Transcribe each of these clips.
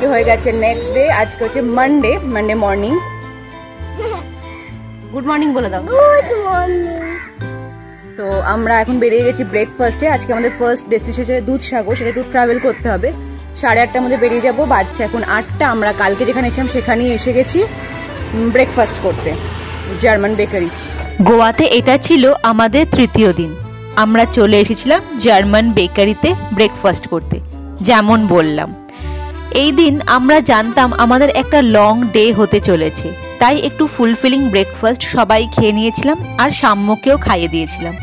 আজকে হয়ে গেছে নেক্সট ডে, আজকে হচ্ছে মানডে মর্নিং। গুড মর্নিং বলে দাও। Good morning. তো আমরা এখন বেরিয়ে গেছি ব্রেকফাস্টে। আজকে আমাদের ফার্স্ট ডেস্টিনেশন হচ্ছে দুধসাগর, সেটা একটু ট্রাভেল করতে হবে। 8:30টার মধ্যে বেরিয়ে যাবো, বাচ্চা এখন 8টা। আমরা কালকে যেখানে এসেছিলাম সেখানেই এসে গেছি ব্রেকফাস্ট করতে, জার্মান বেকারি। গোয়াতে এটা ছিল আমাদের তৃতীয় দিন। আমরা চলে এসেছিলাম জার্মান বেকারিতে ব্রেকফাস্ট করতে। যেমন বললাম, এই দিন আমরা জানতাম আমাদের একটা লং ডে হতে চলেছে, তাই একটু ফুলফিলিং ব্রেকফাস্ট সবাই খেয়ে নিয়েছিলাম আর সাম্যকেও খাইয়ে দিয়েছিলাম।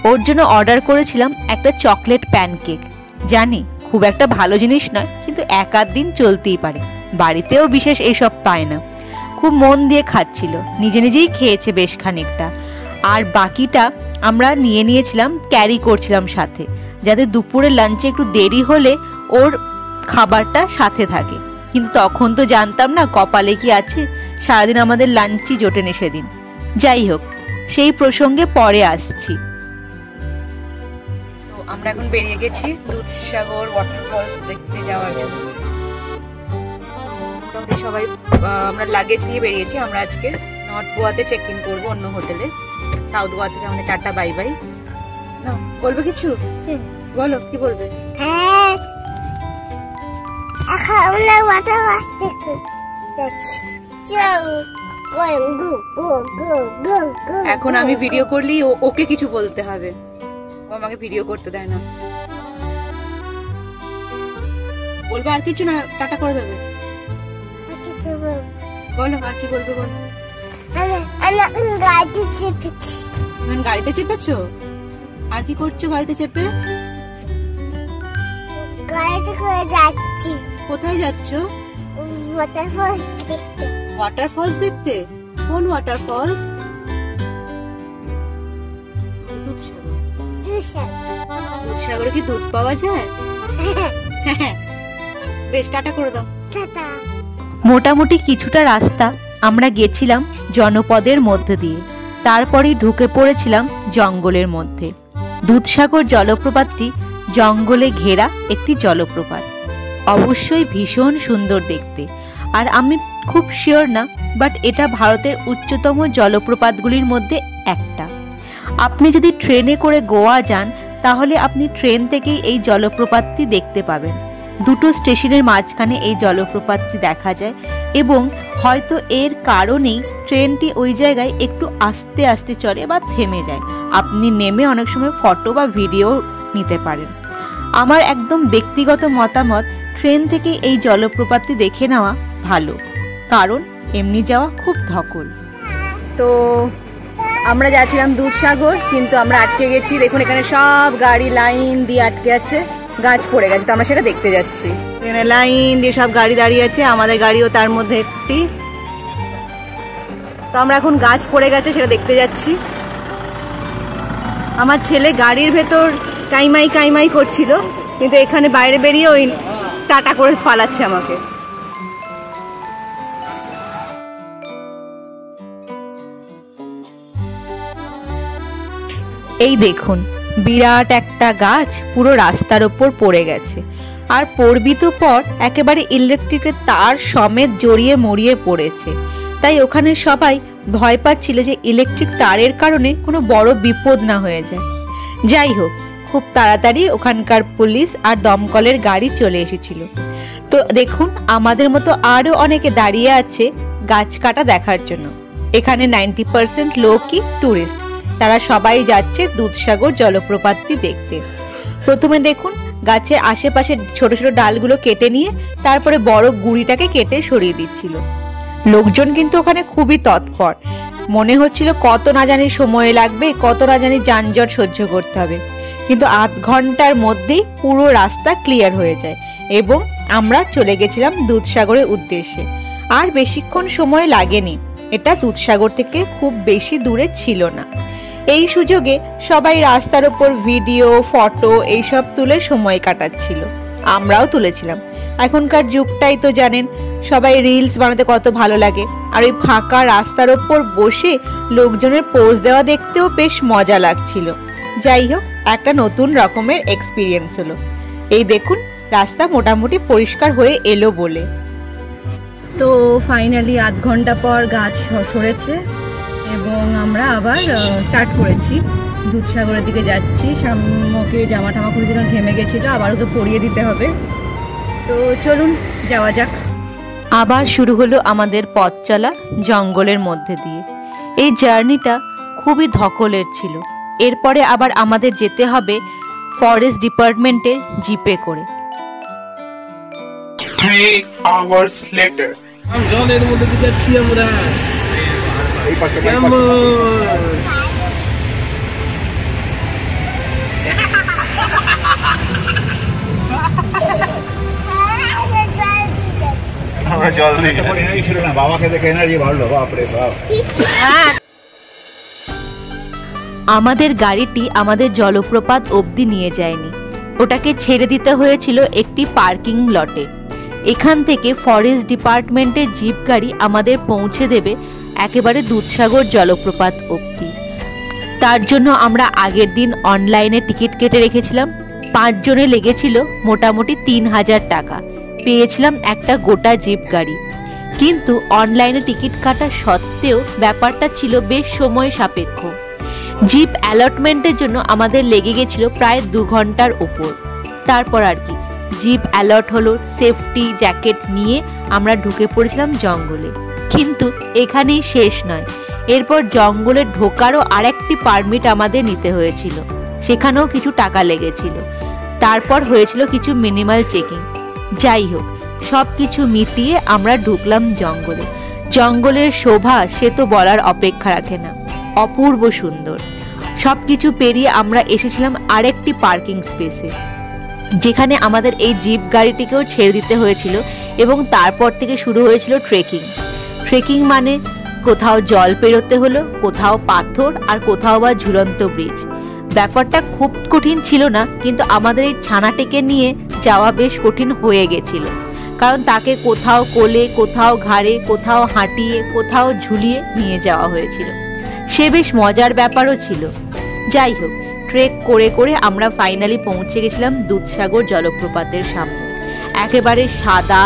ওর জন্য অর্ডার করেছিলাম একটা চকলেট প্যানকেক। জানি খুব একটা ভালো জিনিস নয়, কিন্তু এক আধ দিন চলতেই পারে। বাড়িতেও বিশেষ এইসব পায় না। খুব মন দিয়ে খাচ্ছিল, নিজে নিজেই খেয়েছে বেশ খানিকটা। আর বাকিটা আমরা নিয়েছিলাম, ক্যারি করছিলাম সাথে, যাতে দুপুরে লাঞ্চে একটু দেরি হলে ওর খাবারটা সাথে থাকে। কিন্তু তখন তো জানতাম না কপালে কি আছে, সারাদিন আমাদের লাঞ্চই জোটেনি সেদিন। যাই হোক, সেই প্রসঙ্গে পরে আসছি। তো আমরা এখন বেরিয়ে গেছি দুধসাগর ওয়াটারফলস দেখতে যাওয়ার জন্য। মোটামুটি সবাই আমরা লাগেজ নিয়ে বেরিয়েছি। আমরা আজকে নর্থ গোয়াতে চেক ইন করবো অন্য হোটেলে। সাউথ গোয়া থেকে আমাদের টাটা বাই বাই। না বলবে কিছু? বলো, কি বলবে? এখন আমি ভিডিও করলি ওকে কিছু বলতে হবে, ও আমাকে ভিডিও করতে দেয় না। বলবে আর কিছু না, টাটা করে দেবে। বলো আর কি বলবে, বলো। গাড়িতে চেপেছো? আর কি করছো গাড়িতে চেপে? গাড়িতে করে যাচ্ছি। কোথায় যাচ্ছ? ওয়াটারফলস দেখতে। ওয়াটারফলস দেখতে? কোন ওয়াটারফলস? দুধসাগরে কি দুধ পাওয়া যায়? বেশ, টাটা করে দাও। টাটা। মোটামুটি কিছুটা রাস্তা আমরা গেছিলাম জনপদের মধ্যে দিয়ে, তারপরেই ঢুকে পড়েছিলাম জঙ্গলের মধ্যে। দুধসাগর জলপ্রপাতটি জঙ্গলে ঘেরা একটি জলপ্রপাত, অবশ্যই ভীষণ সুন্দর দেখতে। আর আমি খুব শিওর না, বাট এটা ভারতের উচ্চতম জলপ্রপাতগুলির মধ্যে একটা। আপনি যদি ট্রেনে করে গোয়া যান, তাহলে আপনি ট্রেন থেকেই এই জলপ্রপাতটি দেখতে পাবেন। দুটো স্টেশনের মাঝখানে এই জলপ্রপাতটি দেখা যায়, এবং হয়তো এর কারণেই ট্রেনটি ওই জায়গায় একটু আস্তে আস্তে চলে বা থেমে যায়। আপনি নেমে অনেক সময় ফটো বা ভিডিও নিতে পারেন। আমার একদম ব্যক্তিগত মতামত, ট্রেন থেকে এই জলপ্রপাতটি দেখে নেওয়া ভালো, কারণ এমনি যাওয়া খুব ধকল। তো আমরা যাচ্ছিলাম দুধসাগর, কিন্তু আমরা আটকে গেছি। দেখুন এখানে সব গাড়ি লাইন দিয়ে আটকে আছে, গাছ পড়ে গেছে, তো আমরা সেটা দেখতে যাচ্ছি। এখানে লাইন দিয়ে সব গাড়ি দাঁড়িয়ে আছে, আমাদের গাড়িও তার মধ্যে একটি। তো আমরা এখন গাছ পড়ে গেছে সেটা দেখতে যাচ্ছি। আমার ছেলে গাড়ির ভেতর কাইমাই করছিল, কিন্তু এখানে বাইরে বেরিয়ে ওই টাটা করে পালাচ্ছে আমাকে। এই দেখুন, বিরাট একটা গাছ পুরো রাস্তার ওপর পড়ে গেছে। আর পড়বি তো পর, একেবারে ইলেকট্রিকের তার সমেত জড়িয়ে মরিয়ে পড়েছে। তাই ওখানে সবাই ভয় পাচ্ছিল যে ইলেকট্রিক তারের কারণে কোনো বড় বিপদ না হয়ে যায়। যাই হোক, খুব তাড়াতাড়ি ওখানকার পুলিশ আর দমকলের গাড়ি চলে এসেছিল। তো দেখুন, আমাদের মতো আরও অনেকে দাঁড়িয়ে আছে গাছ কাটা দেখার জন্য। এখানে 90% লোকই ট্যুরিস্ট, তারা সবাই যাচ্ছে দুধসাগর জলপ্রপাতটি দেখতে। প্রথমে দেখুন, গাছের আশেপাশে ছোট ছোট ডালগুলো কেটে নিয়ে তারপরে বড় গুঁড়িটাকে কেটে সরিয়ে দিচ্ছিল। লোকজন কিন্তু ওখানে খুবই তৎপর। মনে হচ্ছিল কত না জানি সময় লাগবে, কত না জানি যানজট সহ্য করতে হবে, কিন্তু আধ ঘন্টার মধ্যেই পুরো রাস্তা ক্লিয়ার হয়ে যায় এবং আমরা চলে গেছিলাম দুধসাগরের উদ্দেশ্যে। আর বেশিক্ষণ সময় লাগেনি, এটা দুধসাগর থেকে খুব বেশি দূরে ছিল না। এই সুযোগে সবাই রাস্তার উপর ভিডিও, ফটো এইসব তুলে সময় কাটাচ্ছিল, আমরাও তুলেছিলাম। এখনকার যুগটাই তো জানেন, সবাই রিলস বানাতে কত ভালো লাগে। আর ওই ফাঁকা রাস্তার ওপর বসে লোকজনের পোজ দেওয়া দেখতেও বেশ মজা লাগছিল। যাই হোক, একটা নতুন রকমের এক্সপিরিয়েন্স হলো। এই দেখুন, রাস্তা মোটামুটি পরিষ্কার হয়ে এলো বলে তো ফাইনালি আধ ঘন্টা পর গাছ সরেছে এবং আমরা আবার স্টার্ট করেছি, দুধসাগরের দিকে যাচ্ছি। সামকে জামা টামা খুলে দিলাম, ঘেমে গেছিলো, আবার ওকে পরিয়ে দিতে হবে। তো চলুন যাওয়া যাক। আবার শুরু হলো আমাদের পথ চলা জঙ্গলের মধ্যে দিয়ে। এই জার্নিটা খুবই ধকলের ছিল। এরপরে আবার আমাদের যেতে হবে ফরেস্ট ডিপার্টমেন্টে জিপে করে। 3 hours later. জলের মধ্যে যাচ্ছি আমরা। এই পাশে আমরা জল দিয়ে ছিল না, বাবাকে দেখে এনার্জি বাড়লো, বাপরে বাপ। আমাদের গাড়িটি আমাদের জলপ্রপাত অবধি নিয়ে যায়নি, ওটাকে ছেড়ে দিতে হয়েছিল একটি পার্কিং লটে। এখান থেকে ফরেস্ট ডিপার্টমেন্টের জিপ গাড়ি আমাদের পৌঁছে দেবে একেবারে দুধসাগর জলপ্রপাত অবধি। তার জন্য আমরা আগের দিন অনলাইনে টিকিট কেটে রেখেছিলাম। 5 জনে লেগেছিল মোটামুটি 3000 টাকা। পেয়েছিলাম একটা গোটা জিপ গাড়ি, কিন্তু অনলাইনে টিকিট কাটা সত্ত্বেও ব্যাপারটা ছিল বেশ সময় সাপেক্ষ। জিপ অ্যালটমেন্টের জন্য আমাদের লেগে গেছিল প্রায় 2 ঘন্টার ওপর। তারপর আর কি, জিপ অ্যালট হলো, সেফটি জ্যাকেট নিয়ে আমরা ঢুকে পড়েছিলাম জঙ্গলে। কিন্তু এখানেই শেষ নয়, এরপর জঙ্গলে ঢোকারও আরেকটি পারমিট আমাদের নিতে হয়েছিল, সেখানেও কিছু টাকা লেগেছিল। তারপর হয়েছিল কিছু মিনিমাল চেকিং। যাই হোক, সব কিছু মিটিয়ে আমরা ঢুকলাম জঙ্গলে। জঙ্গলের শোভা সে তো বলার অপেক্ষা রাখে না, অপূর্ব সুন্দর। সব কিছু পেরিয়ে আমরা এসেছিলাম আরেকটি পার্কিং স্পেসে, যেখানে আমাদের এই জিপ গাড়িটিকেও ছেড়ে দিতে হয়েছিল এবং তারপর থেকে শুরু হয়েছিল ট্রেকিং মানে কোথাও জল পেরোতে হলো, কোথাও পাথর, আর কোথাও বা ঝুলন্ত ব্রিজ। ব্যাপারটা খুব কঠিন ছিল না, কিন্তু আমাদের এই ছানাটিকে নিয়ে যাওয়া বেশ কঠিন হয়ে গেছিল, কারণ তাকে কোথাও কোলে, কোথাও ঘাড়ে, কোথাও হাঁটিয়ে, কোথাও ঝুলিয়ে নিয়ে যাওয়া হয়েছিল। সে বেশ মজার ব্যাপারও ছিল। যাই হোক, ট্রেক করে করে আমরা ফাইনালি পৌঁছে গেছিলাম দুধসাগর জলপ্রপাতের সামনে। একেবারে সাদা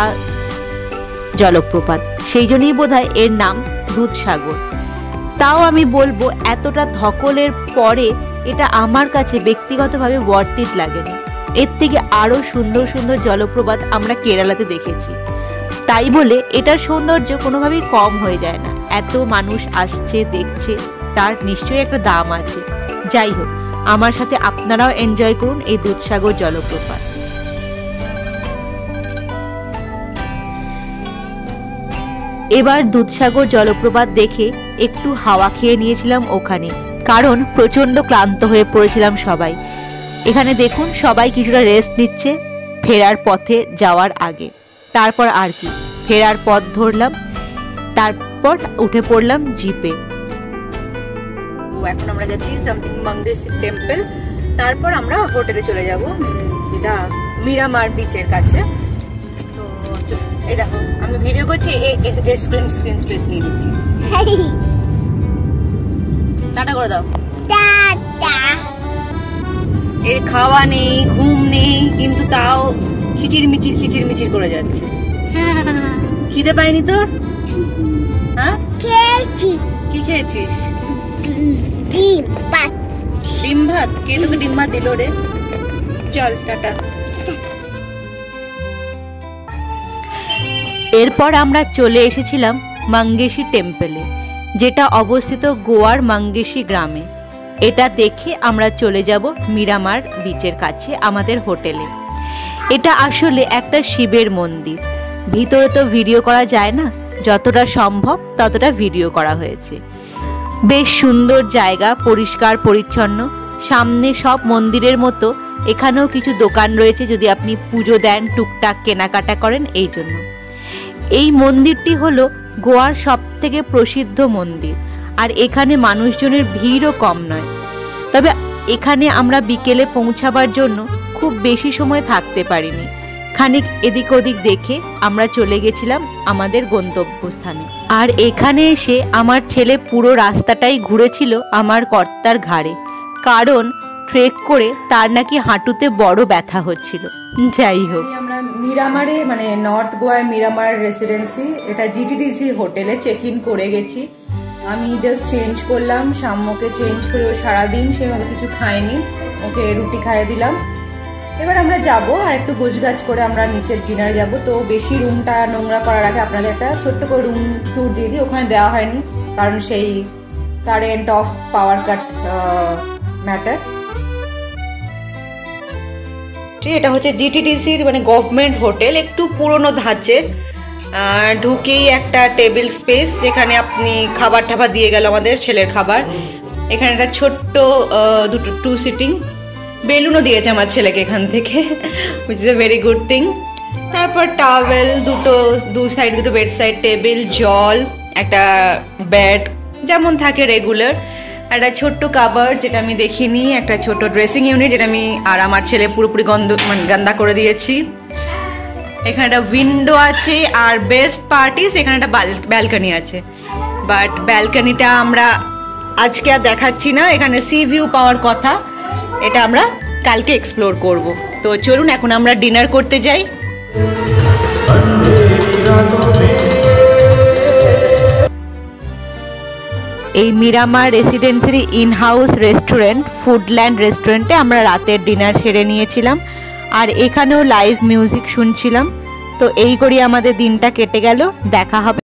জলপ্রপাত, সেই জন্যই বোধহয় এর নাম দুধসাগর। তাও আমি বলবো এতটা ধকলের পরে এটা আমার কাছে ব্যক্তিগতভাবে ওয়ার্থ ইট লাগেনি। এর থেকে আরো সুন্দর সুন্দর জলপ্রপাত আমরা কেরালাতে দেখেছি, তাই বলে এটার সৌন্দর্য কোনোভাবেই কম হয়ে যায় না। এত মানুষ আসছে, দেখছে, তার নিশ্চয়ই একটা দাম আছে। যাই হোক, আমার সাথে আপনারাও এনজয় করুন এই দুধসাগর জলপ্রপাত। এবার দুধসাগর জলপ্রপাত দেখে একটু হাওয়া খেয়ে নিয়েছিলাম ওখানে, কারণ প্রচন্ড ক্লান্ত হয়ে পড়েছিলাম সবাই। এখানে দেখুন সবাই কিছুটা রেস্ট নিচ্ছে ফেরার পথে যাওয়ার আগে। তারপর আর কি, ফেরার পথ ধরলাম, তারপর উঠে পড়লাম জিপে। এখন আমরা যাচ্ছি সামথিং মঙ্গেশী টেম্পল, তারপর আমরা হোটেলে চলে যাব, যেটা মিরামার বিচের কাছে। তো এই দেখো আমি ভিডিও করছি, স্ক্রিন স্পেস নিয়ে নিচ্ছি। টাটা করে দাও। টাটা। এর খাওয়া নেই, ঘুম নেই, কিন্তু তাও খিচির মিচির করে যাচ্ছে। খিদে পায়নি তোর? হ্যাঁ খেয়েছি। কি খেয়েছিস? ডিম ভাত। ডিম ভাত? কে তোকে ডিম ভাত দিল রে? চল টাটা। এরপর আমরা চলে এসেছিলাম মঙ্গেশী টেম্পলে, যেটা অবস্থিত গোয়ার মঙ্গেশী গ্রামে। এটা দেখে আমরা চলে যাব মিরামার বিচের কাছে আমাদের হোটেলে। এটা আসলে একটা শিবের মন্দির। ভিতরে তো ভিডিও করা যায় না, যতটা সম্ভব ততটা ভিডিও করা হয়েছে। বেশ সুন্দর জায়গা, পরিষ্কার পরিচ্ছন্ন। সামনে সব মন্দিরের মতো এখানেও কিছু দোকান রয়েছে, যদি আপনি পুজো দেন, টুকটাক কেনাকাটা করেন। এই জন্য এই মন্দিরটি হলো গোয়ার সবথেকে প্রসিদ্ধ মন্দির, আর এখানে মানুষজনের ভিড়ও কম নয়। তবে এখানে আমরা বিকেলে পৌঁছাবার জন্য খুব বেশি সময় থাকতে পারিনি। খানিক এদিক ওদিক দেখে আমরা চলে গেছিলাম আমাদের গন্তব্যস্থানে। আর এখানে এসে আমার ছেলে পুরো রাস্তাটাই ঘুরেছিল আমার কর্তার ঘাড়ে, কারণ ট্রেক করে তার নাকি হাঁটুতে বড় ব্যথা হচ্ছিল। যাই হোক, আমরা মিরামারে মানে নর্থ গোয়ায় মিরামার রেসিডেন্সি, এটা জিটিডিসি হোটেলে চেক ইন করে গেছি। আমি জাস্ট চেঞ্জ করলাম, সাম্যকে চেঞ্জ করে ও সারাদিন সেভাবে কিছু খায়নি, ওকে রুটি খাইয়ে দিলাম। এবার আমরা যাব আর একটু গোছগাছ করে আমরা নিচের ডিনারে যাব। তো বেশি রুমটা নোংরা করার আগে আপনাদের একটা ছোট্ট করে রুম ট্যুর দিয়ে দিই। ওখানে দেওয়া হয়নি কারণ সেই current of power cut matter. এটা হচ্ছে জিটিডিসির মানে গভর্নমেন্ট হোটেল, একটু পুরনো ধাঁচের। ঢুকেই একটা টেবিল স্পেস যেখানে আপনি খাবার টাবার দিয়ে গেল, আমাদের ছেলের খাবার। এখানে একটা ছোট্ট দুটো 2 সিটিং বেলুনও দিয়েছে আমার ছেলেকে এখান থেকে, which is a very good thing. তারপর টাওয়েল দুটো, 2 সাইড দুটো বেড সাইড টেবিল, জল, একটা বেড যেমন থাকে রেগুলার, একটা ছোট্ট কাভার্ড যেটা আমি দেখিনি, একটা ছোট ড্রেসিং ইউনিট যেটা আমি আর আমার ছেলে পুরোপুরি গান্দা করে দিয়েছি। এখানে একটা উইন্ডো আছে আর বেস্ট পার্টিস এখানে একটা ব্যালকনি আছে, বাট ব্যালকনিটা আমরা আজকে আর দেখাচ্ছি না, এখানে সি ভিউ পাওয়ার কথা, এটা আমরা কালকে এক্সপ্লোর করব। তো চলুন এখন আমরা ডিনার করতে যাই। এই মিরামার রেসিডেন্সির ইন হাউস রেস্টুরেন্ট ফুডল্যান্ড রেস্টুরেন্টে আমরা রাতের ডিনার সেরে নিয়েছিলাম, আর এখানেও লাইভ মিউজিক শুনছিলাম। তো এই করেই আমাদের দিনটা কেটে গেল। দেখা হবে